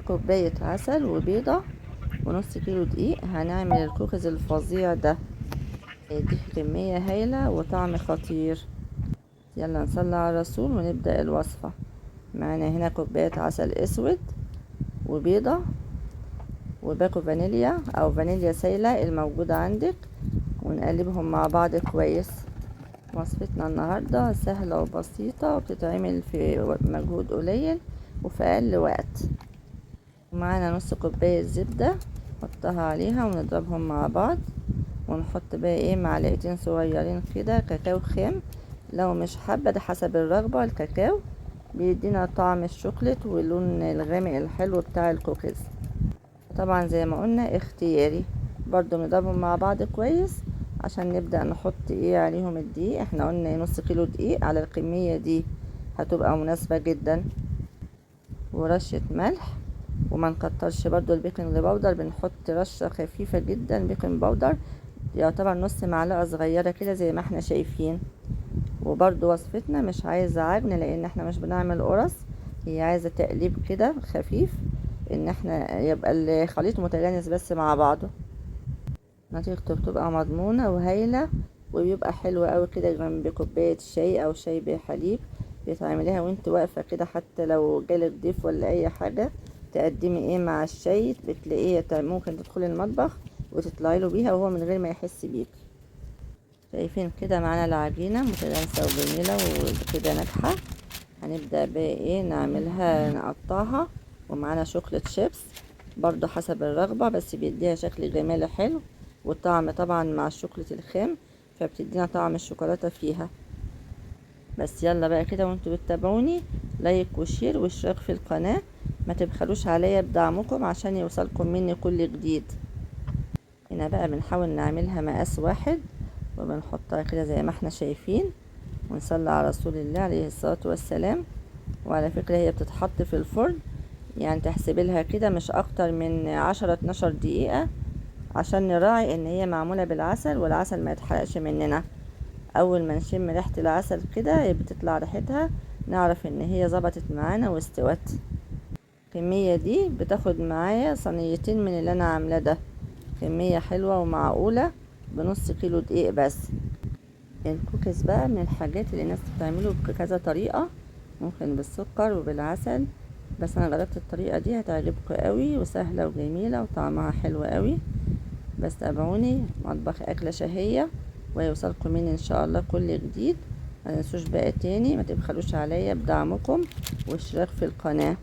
كوباية عسل وبيضة ونص كيلو دقيق هنعمل الكوكيز الفظيع ده. دي كمية هايلة وطعم خطير. يلا نصلي على الرسول ونبدأ الوصفة. معانا هنا كوباية عسل اسود وبيضة وباكو فانيليا او فانيليا سايلة الموجودة عندك، ونقلبهم مع بعض كويس. وصفتنا النهاردة سهلة وبسيطة وبتتعمل في مجهود قليل وفي اقل وقت. ومعانا نص كوباية زبدة نحطها عليها ونضربهم مع بعض، ونحط بقى معلقتين صغيرين كده كاكاو خام. لو مش حابة ده حسب الرغبة، الكاكاو بيدينا طعم الشوكولات واللون الغامق الحلو بتاع الكوكيز. طبعا زي ما قلنا اختياري. برضو نضربهم مع بعض كويس عشان نبدأ نحط عليهم الدقيق. احنا قلنا نص كيلو دقيق على الكمية دي هتبقى مناسبة جدا، ورشة ملح. وما نكترش برضو البيكنج باودر، بنحط رشة خفيفة جدا بيكنج باودر، يعتبر نص معلقة صغيرة كده زي ما احنا شايفين. وبرضو وصفتنا مش عايزة عجن لان احنا مش بنعمل قرص، هي عايزة تقليب كده خفيف ان احنا يبقى الخليط متجانس بس مع بعضه. نتيجته بتبقى مضمونة وهايلة، وبيبقى حلو قوي كده جنب كوباية شاي او شاي بحليب. بتعمليها وانت واقفة كده، حتى لو جالك ضيف ولا اي حاجة تقدمي مع الشاي، بتلاقيه ممكن تدخلي المطبخ وتطلعي له بيها وهو من غير ما يحس بيك. شايفين كده معانا العجينة متجانسة وجميلة وكده ناجحة. هنبدأ بقى نعملها نقطعها. ومعانا شوكولات شيبس برضو حسب الرغبة، بس بيديها شكل جمالي حلو، والطعم طبعا مع الشوكولات الخام فبتدينا طعم الشوكولاتة فيها. بس يلا بقى كده وانتوا بتتابعوني، لايك وشير واشتراك في القناة، ما تبخلوش عليا بدعمكم عشان يوصلكم مني كل جديد. هنا بقى بنحاول نعملها مقاس واحد وبنحطها كده زي ما احنا شايفين، ونصلي على رسول الله عليه الصلاة والسلام. وعلى فكرة هي بتتحط في الفرن، يعني تحسبي لها كده مش اكتر من 10-12 دقيقة، عشان نراعي ان هي معمولة بالعسل والعسل ما يتحرقش مننا. اول ما نشم ريحة العسل كده بتطلع ريحتها، نعرف ان هي ظبطت معانا واستوت. الكمية دي بتاخد معايا صينيتين من اللي انا عاملاه ده. كمية حلوة ومعقولة بنص كيلو دقيق بس. الكوكيز بقى من الحاجات اللي الناس بتعمله بكذا طريقة، ممكن بالسكر وبالعسل، بس انا جربت الطريقة دي هتعجبكم قوي، وسهلة وجميلة وطعمها حلو قوي. بس تابعوني، مطبخ اكلة شهية ويوصلكم مني ان شاء الله كل جديد. ما تنسوش بقى تاني ما تبخلوش عليا بدعمكم واشتراك في القناة.